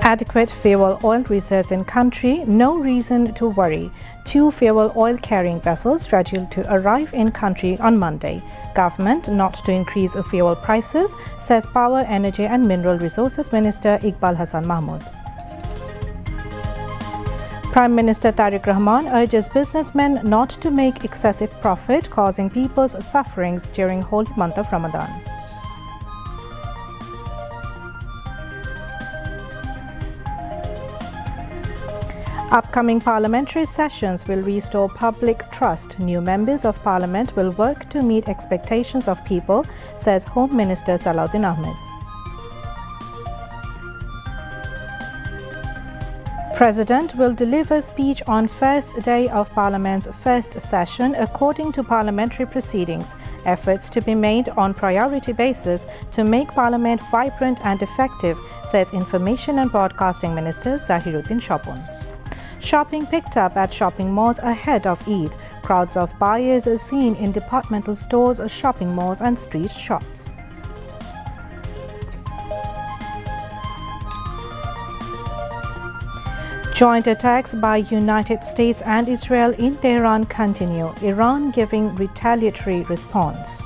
Adequate fuel oil reserves in country, no reason to worry. 2 fuel oil carrying vessels scheduled to arrive in country on Monday. Government not to increase fuel prices, says Power, Energy and Mineral Resources Minister Iqbal Hasan Mahmood. Prime Minister Tariq Rahman urges businessmen not to make excessive profit, causing people's sufferings during holy month of Ramadan. Upcoming parliamentary sessions will restore public trust. New members of parliament will work to meet expectations of people, says Home Minister Salahuddin Ahmed. President will deliver speech on first day of Parliament's first session according to parliamentary proceedings. Efforts to be made on priority basis to make Parliament vibrant and effective, says Information and Broadcasting Minister Zahiruddin Shopun. Shopping picked up at shopping malls ahead of Eid. Crowds of buyers are seen in departmental stores, shopping malls and street shops. Joint attacks by United States and Israel in Tehran continue, Iran giving retaliatory response.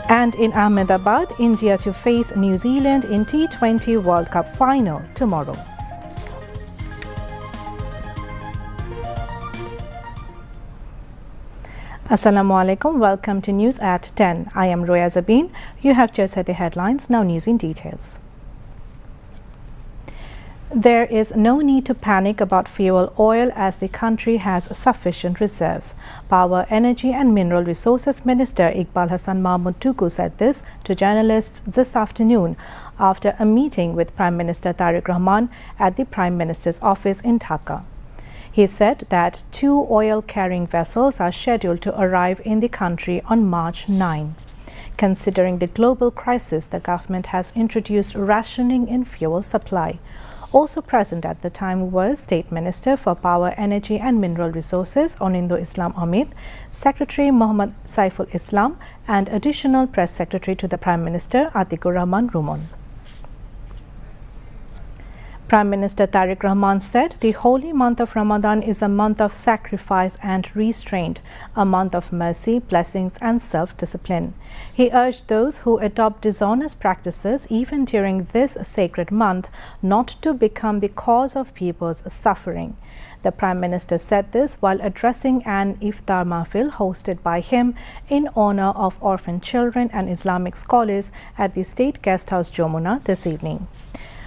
And in Ahmedabad, India to face New Zealand in T20 World Cup final tomorrow. Assalamu alaikum. Welcome to News at 10. I am Roya Zabin. You have just heard the headlines. Now news in details. There is no need to panic about fuel oil as the country has sufficient reserves. Power, Energy and Mineral Resources Minister Iqbal Hasan Mahmood Tuku said this to journalists this afternoon after a meeting with Prime Minister Tariq Rahman at the Prime Minister's office in Dhaka. He said that 2 oil-carrying vessels are scheduled to arrive in the country on March 9. Considering the global crisis, the government has introduced rationing in fuel supply. Also present at the time was State Minister for Power, Energy and Mineral Resources Onindo Islam Amit, Secretary Muhammad Saiful Islam and Additional Press Secretary to the Prime Minister Atikur Rahman Rumon. Prime Minister Tariq Rahman said the holy month of Ramadan is a month of sacrifice and restraint, a month of mercy, blessings and self-discipline. He urged those who adopt dishonest practices even during this sacred month not to become the cause of people's suffering. The Prime Minister said this while addressing an iftar mahfil hosted by him in honor of orphan children and Islamic scholars at the State Guest House Jamuna this evening.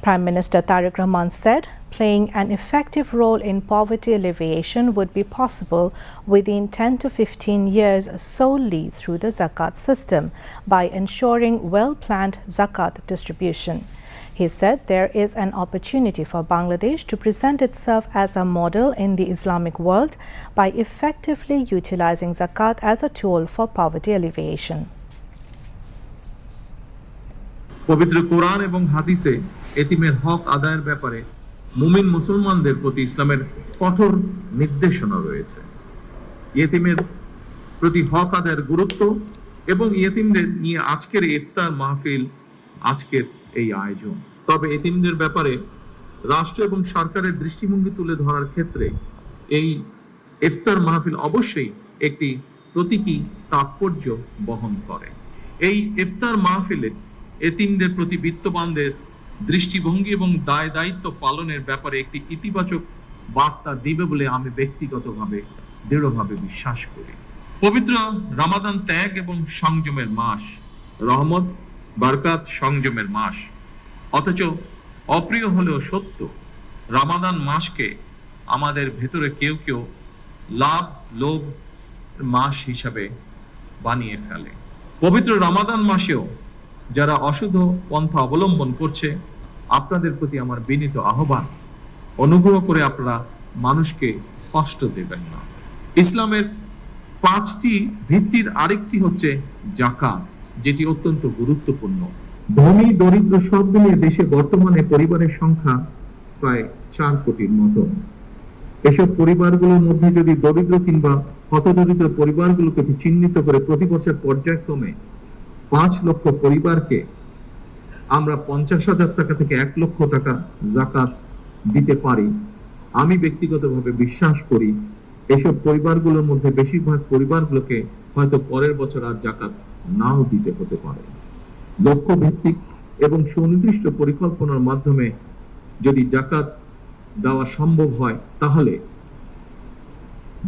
Prime Minister Tariq Rahman said playing an effective role in poverty alleviation would be possible within 10 to 15 years solely through the Zakat system by ensuring well-planned Zakat distribution. He said there is an opportunity for Bangladesh to present itself as a model in the Islamic world by effectively utilizing Zakat as a tool for poverty alleviation. পবিত্র কোরআন এবং হাদিসে এতিমের হক আদায়ের ব্যাপারে মুমিন মুসলমানদের প্রতি ইসলামের কঠোর নির্দেশনা রয়েছে। ইতিমের প্রতি হক আদায়ের গুরুত্ব এবং ইতিমদের নিয়ে আজকের ইফতার মাহফিল, আজকের এই আয়োজন। তবে ইতিমদের ব্যাপারে রাষ্ট্র এবং সরকারের দৃষ্টিভঙ্গি তুলে ধরার ক্ষেত্রে এই ইফতার মাহফিল অবশ্যই একটি প্রতীকী তাৎপর্য বহন করে। এই ইফতার মাহফিলে এতিমদের প্রতি বিত্তবানদের দৃষ্টিভঙ্গি এবং দায় দায়িত্ব পালনের ব্যাপারে একটি ইতিবাচক বার্তা দিবে বলে আমি ব্যক্তিগতভাবে দৃঢ়ভাবে বিশ্বাস করি। পবিত্র রমাদান ত্যাগ এবং সংযমের মাস, রহমত, বরকত, সংযমের মাস। অথচ অপ্রিয় হলেও সত্য, রমাদান মাসকে আমাদের ভেতরে কেউ কেউ লাভ লোভ মাস হিসাবে বানিয়ে ফেলে। পবিত্র রমাদান মাসেও যারা অশুদ্ধ পন্থা অবলম্বন করছে, আপনাদের প্রতি আমার বিনীত আহ্বান, অনুগ্রহ করে আপনারা মানুষকে কষ্ট দেবেন না। ইসলামের 5টি ভিত্তির আরেকটি হচ্ছে জাকাত, যেটি অত্যন্ত গুরুত্বপূর্ণ। ধনী দরিদ্র সব মিলিয়ে দেশে বর্তমানে পরিবারের সংখ্যা প্রায় 4 কোটির মতো। এসব পরিবারগুলোর মধ্যে যদি দরিদ্র কিংবা হতদরিদ্র পরিবারগুলোকে চিহ্নিত করে প্রতি বছর পর্যায়ক্রমে 5 লক্ষ পরিবারকে আমরা 50,000 টাকা থেকে 1 লক্ষ টাকা জাকাত দিতে পারি, আমি ব্যক্তিগতভাবে বিশ্বাস করি এসব পরিবারগুলোর মধ্যে বেশিরভাগ পরিবারগুলোকে হয়তো পরের বছর আর জাকাত নাও দিতে হতে পারে। লক্ষ্য ভিত্তিক এবং সুনির্দিষ্ট পরিকল্পনার মাধ্যমে যদি জাকাত দেওয়া সম্ভব হয়, তাহলে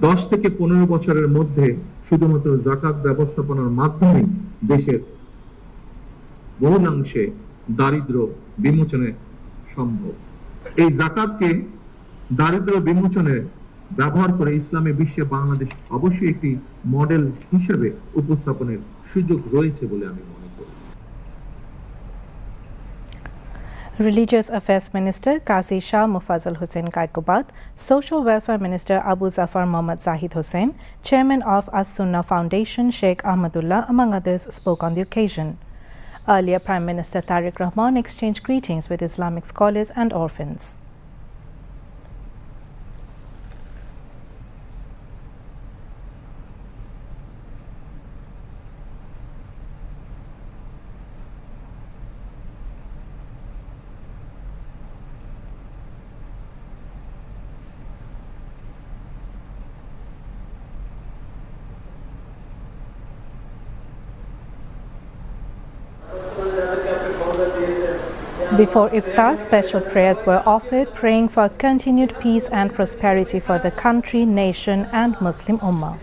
10 থেকে 15 বছরের মধ্যে শুধুমাত্র জাকাত ব্যবস্থাপনার মাধ্যমে দেশের বহুলাংশে দারিদ্র বিমোচনে সম্ভব। এই জাকাতকে দারিদ্র বিমোচনে ব্যবহার করে ইসলামী বিশ্বে বাংলাদেশ অবশ্যই একটি মডেল হিসেবে উপস্থাপনের সুযোগ রয়েছে বলে আমি মনে করি। Religious Affairs Minister Qazi Shah Mufazzal Hussain Kaikobad, Social Welfare Minister Abu Zafar Mohammad Zahid Hussain, Chairman of As-Sunnah Foundation Sheikh Ahmadullah, among others, spoke on the occasion. Earlier, Prime Minister Tariq Rahman exchanged greetings with Islamic scholars and orphans. Before iftar, special prayers were offered, praying for continued peace and prosperity for the country, nation and Muslim Ummah.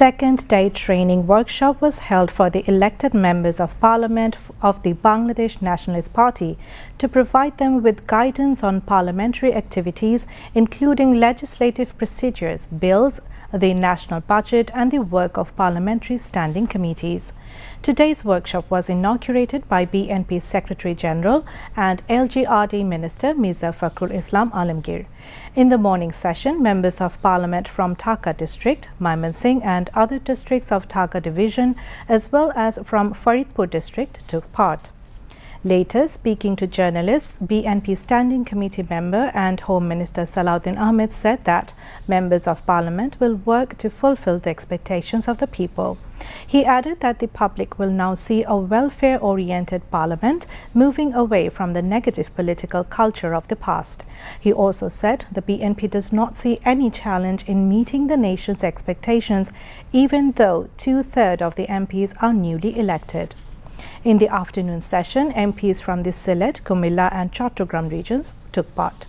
Second day training workshop was held for the elected members of Parliament of the Bangladesh Nationalist Party to provide them with guidance on parliamentary activities, including legislative procedures, bills, the national budget and the work of parliamentary standing committees. Today's workshop was inaugurated by BNP Secretary General and LGRD Minister Mirza Fakhrul Islam Alamgir. In the morning session, members of Parliament from Dhaka District, Mymensingh and other districts of Dhaka Division, as well as from Faridpur District, took part. Later, speaking to journalists, BNP Standing Committee member and Home Minister Salahuddin Ahmed said that members of Parliament will work to fulfill the expectations of the people. He added that the public will now see a welfare-oriented Parliament moving away from the negative political culture of the past. He also said the BNP does not see any challenge in meeting the nation's expectations, even though 2/3 of the MPs are newly elected. In the afternoon session, MPs from the Sylhet, Kumilla and Chattogram regions took part.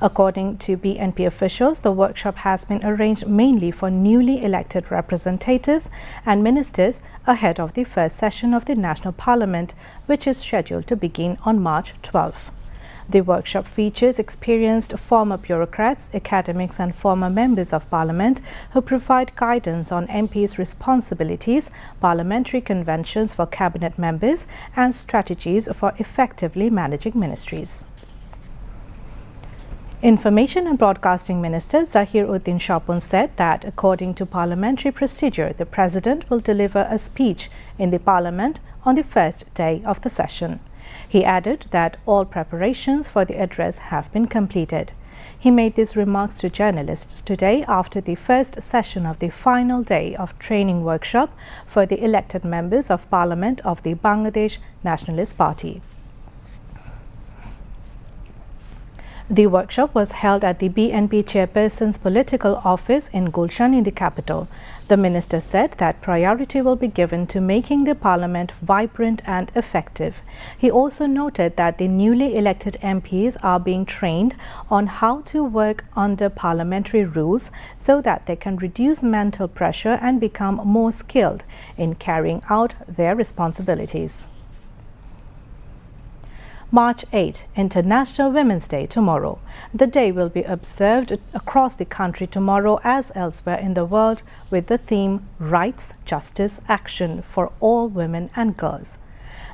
According to BNP officials, the workshop has been arranged mainly for newly elected representatives and ministers ahead of the first session of the National Parliament, which is scheduled to begin on March 12. The workshop features experienced former bureaucrats, academics and former members of Parliament who provide guidance on MPs' responsibilities, parliamentary conventions for cabinet members and strategies for effectively managing ministries. Information and Broadcasting Minister Zahir Uddin Shapun said that according to parliamentary procedure, the President will deliver a speech in the Parliament on the first day of the session. He added that all preparations for the address have been completed. He made these remarks to journalists today after the first session of the final day of training workshop for the elected members of Parliament of the Bangladesh Nationalist Party. The workshop was held at the BNP chairperson's political office in Gulshan in the capital. The minister said that priority will be given to making the parliament vibrant and effective. He also noted that the newly elected MPs are being trained on how to work under parliamentary rules so that they can reduce mental pressure and become more skilled in carrying out their responsibilities. March 8, International Women's Day tomorrow. The day will be observed across the country tomorrow as elsewhere in the world with the theme Rights, Justice, Action for all women and girls.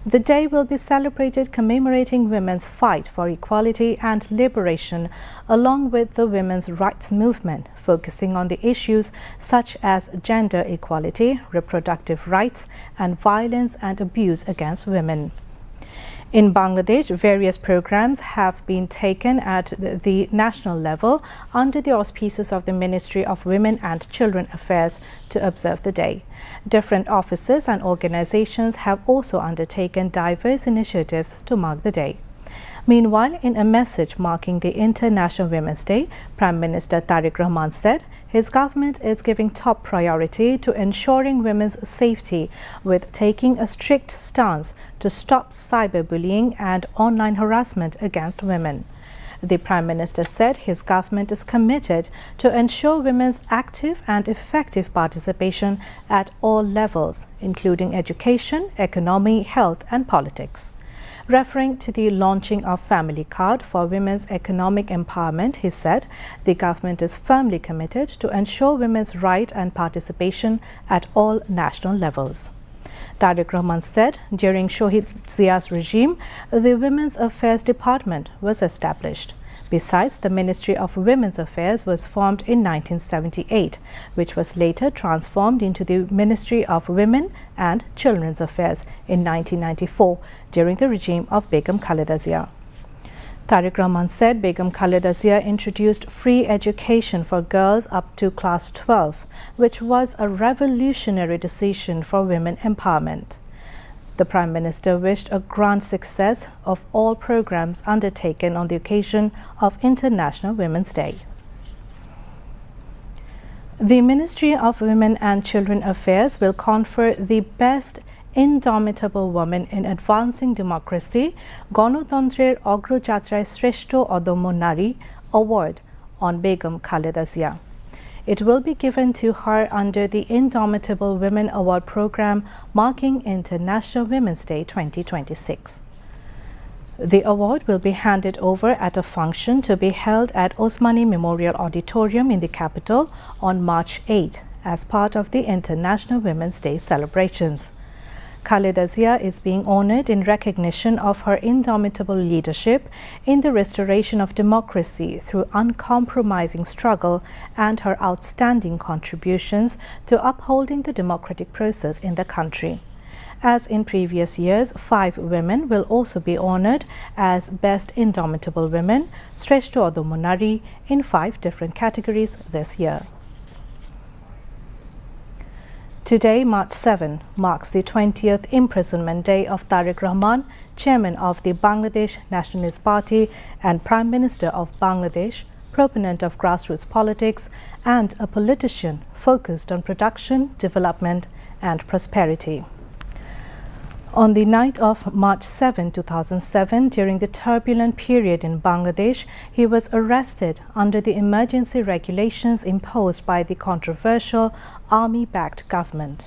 The day will be celebrated commemorating women's fight for equality and liberation, along with the women's rights movement, focusing on the issues such as gender equality, reproductive rights, and violence and abuse against women. In Bangladesh, various programs have been taken at the national level under the auspices of the Ministry of Women and Children Affairs to observe the day. Different offices and organizations have also undertaken diverse initiatives to mark the day. Meanwhile, in a message marking the International Women's Day, Prime Minister Tariq Rahman said his government is giving top priority to ensuring women's safety, with taking a strict stance to stop cyberbullying and online harassment against women. The Prime Minister said his government is committed to ensure women's active and effective participation at all levels, including education, economy, health and politics. Referring to the launching of Family Card for women's economic empowerment, he said the government is firmly committed to ensure women's right and participation at all national levels. Tariq Rahman said during Shohid Zia's regime, the Women's Affairs Department was established. Besides, the Ministry of Women's Affairs was formed in 1978, which was later transformed into the Ministry of Women and Children's Affairs in 1994 during the regime of Begum Khaleda Zia. Tariq Rahman said Begum Khaleda Zia introduced free education for girls up to class 12, which was a revolutionary decision for women empowerment. The Prime Minister wished a grand success of all programs undertaken on the occasion of International Women's Day. The Ministry of Women and Children Affairs will confer the Best Indomitable Woman in Advancing Democracy, Ganotantrer Agrojatray Shreshto Odomyo Nari Award on Begum Khaleda Zia. It will be given to her under the Indomitable Women Award program marking International Women's Day 2026. The award will be handed over at a function to be held at Osmani Memorial Auditorium in the capital on March 8 as part of the International Women's Day celebrations. Khaleda Zia is being honored in recognition of her indomitable leadership in the restoration of democracy through uncompromising struggle and her outstanding contributions to upholding the democratic process in the country. As in previous years, 5 women will also be honored as Best Indomitable Women, Shreshto Odomyo Nari, in 5 different categories this year. Today, March 7, marks the 20th imprisonment day of Tariq Rahman, chairman of the Bangladesh Nationalist Party and Prime Minister of Bangladesh, proponent of grassroots politics, and a politician focused on production, development, and prosperity. On the night of March 7, 2007, during the turbulent period in Bangladesh, he was arrested under the emergency regulations imposed by the controversial army-backed government.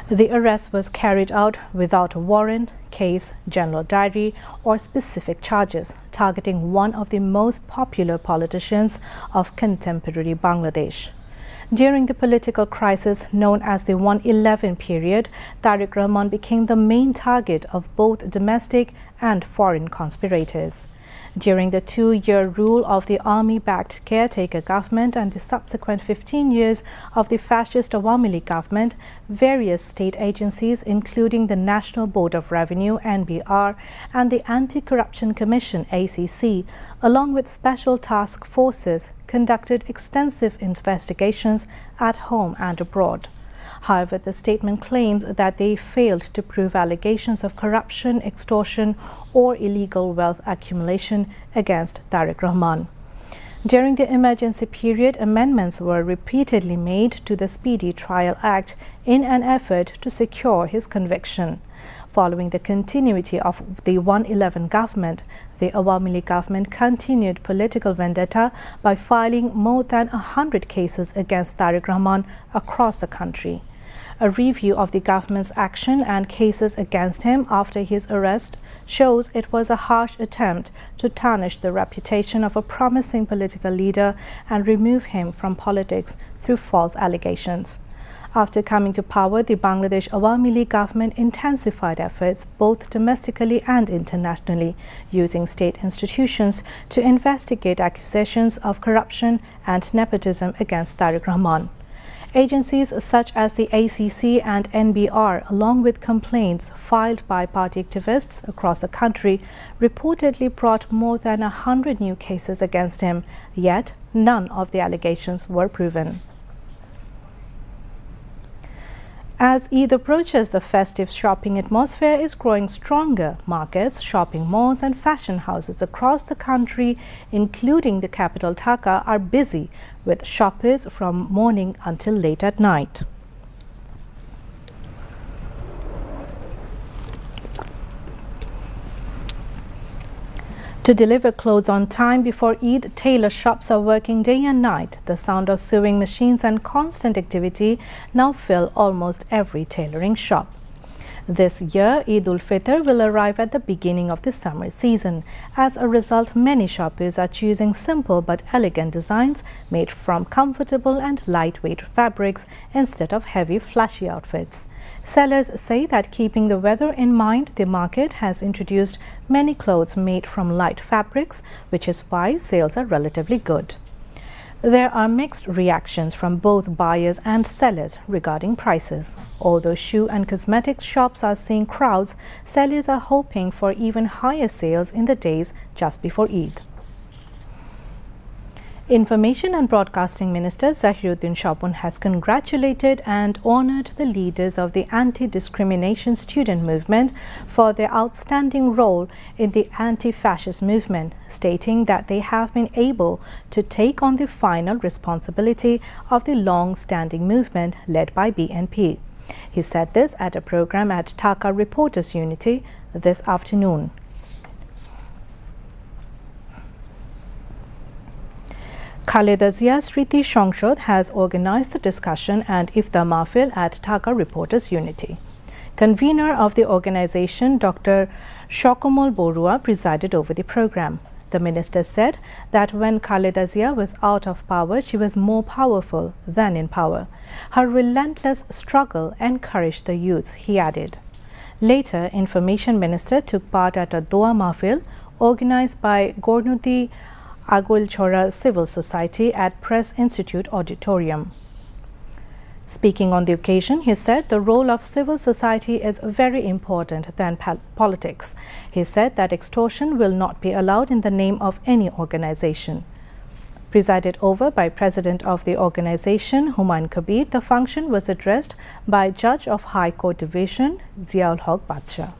The arrest was carried out without a warrant, case, general diary, or specific charges, targeting one of the most popular politicians of contemporary Bangladesh. During the political crisis known as the 111 period, Tariq Rahman became the main target of both domestic and foreign conspirators. During the 2-year rule of the army-backed caretaker government and the subsequent 15 years of the fascist Awami League government, various state agencies, including the National Board of Revenue (NBR) and the Anti-Corruption Commission (ACC), along with special task forces, conducted extensive investigations at home and abroad. However, the statement claims that they failed to prove allegations of corruption, extortion, or illegal wealth accumulation against Tariq Rahman. During the emergency period, amendments were repeatedly made to the Speedy Trial Act in an effort to secure his conviction. Following the continuity of the 111 government, the Awami League government continued political vendetta by filing more than 100 cases against Tariq Rahman across the country. A review of the government's action and cases against him after his arrest shows it was a harsh attempt to tarnish the reputation of a promising political leader and remove him from politics through false allegations. After coming to power, the Bangladesh Awami League government intensified efforts both domestically and internationally, using state institutions to investigate accusations of corruption and nepotism against Tariq Rahman. Agencies such as the ACC and NBR, along with complaints filed by party activists across the country, reportedly brought more than 100 new cases against him, yet none of the allegations were proven. As Eid approaches, the festive shopping atmosphere is growing stronger. Markets, shopping malls and fashion houses across the country, including the capital Dhaka, are busy with shoppers from morning until late at night. To deliver clothes on time before Eid, tailor shops are working day and night. The sound of sewing machines and constant activity now fill almost every tailoring shop. This year, Eid ul-Fitr will arrive at the beginning of the summer season. As a result, many shoppers are choosing simple but elegant designs made from comfortable and lightweight fabrics instead of heavy, flashy outfits. Sellers say that keeping the weather in mind, the market has introduced many clothes made from light fabrics, which is why sales are relatively good. There are mixed reactions from both buyers and sellers regarding prices. Although shoe and cosmetics shops are seeing crowds, sellers are hoping for even higher sales in the days just before Eid. Information and Broadcasting Minister Zahiruddin Shapun has congratulated and honored the leaders of the anti-discrimination student movement for their outstanding role in the anti-fascist movement, stating that they have been able to take on the final responsibility of the long-standing movement led by BNP. He said this at a program at Dhaka Reporters Unity this afternoon. Khaleda Zia Sriti Shongshod has organized the discussion and Iftar Mahfil at Dhaka Reporters Unity. Convener of the organization, Dr. Shokomol Borua, presided over the program. The minister said that when Khaleda Zia was out of power, she was more powerful than in power. Her relentless struggle encouraged the youth, he added. Later, Information Minister took part at a Dua Mahfil organized by Gornuti Agul Chora Civil Society at Press Institute Auditorium. Speaking on the occasion, he said the role of civil society is very important than politics. He said that extortion will not be allowed in the name of any organization. Presided over by President of the organization, Humayun Kabir, the function was addressed by Judge of High Court Division, Ziaul Haq Badshah.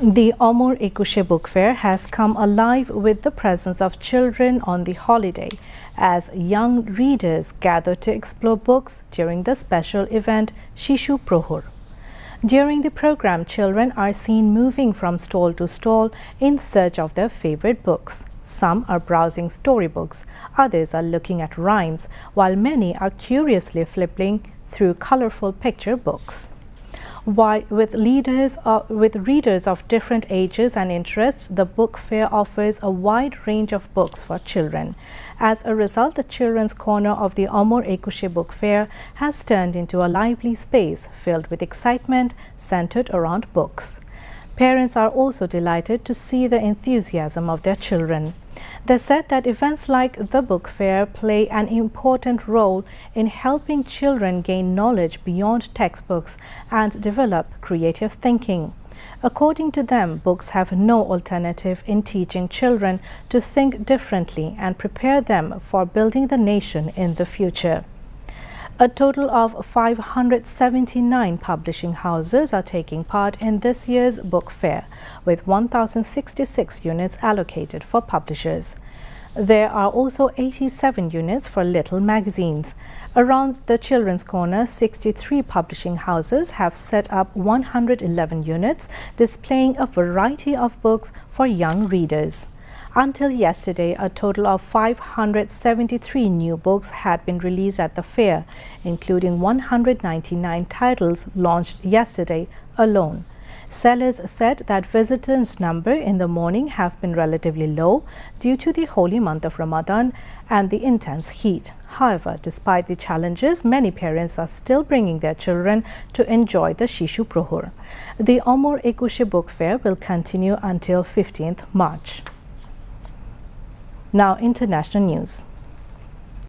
The Omar Ekushe Book Fair has come alive with the presence of children on the holiday as young readers gather to explore books during the special event Shishu Prohor. During the program, children are seen moving from stall to stall in search of their favorite books. Some are browsing storybooks, others are looking at rhymes, while many are curiously flipping through colorful picture books. With readers of different ages and interests, the book fair offers a wide range of books for children. As a result, the Children's Corner of the Omar Ekushe Book Fair has turned into a lively space filled with excitement centered around books. Parents are also delighted to see the enthusiasm of their children. They said that events like the book fair play an important role in helping children gain knowledge beyond textbooks and develop creative thinking. According to them, books have no alternative in teaching children to think differently and prepare them for building the nation in the future. A total of 579 publishing houses are taking part in this year's book fair, with 1,066 units allocated for publishers. There are also 87 units for little magazines. Around the Children's Corner, 63 publishing houses have set up 111 units, displaying a variety of books for young readers. Until yesterday, a total of 573 new books had been released at the fair, including 199 titles launched yesterday alone. Sellers said that visitors' number in the morning have been relatively low due to the holy month of Ramadan and the intense heat. However, despite the challenges, many parents are still bringing their children to enjoy the Shishu Prohur. The Omor Ekushe Book Fair will continue until 15th March. Now, international news.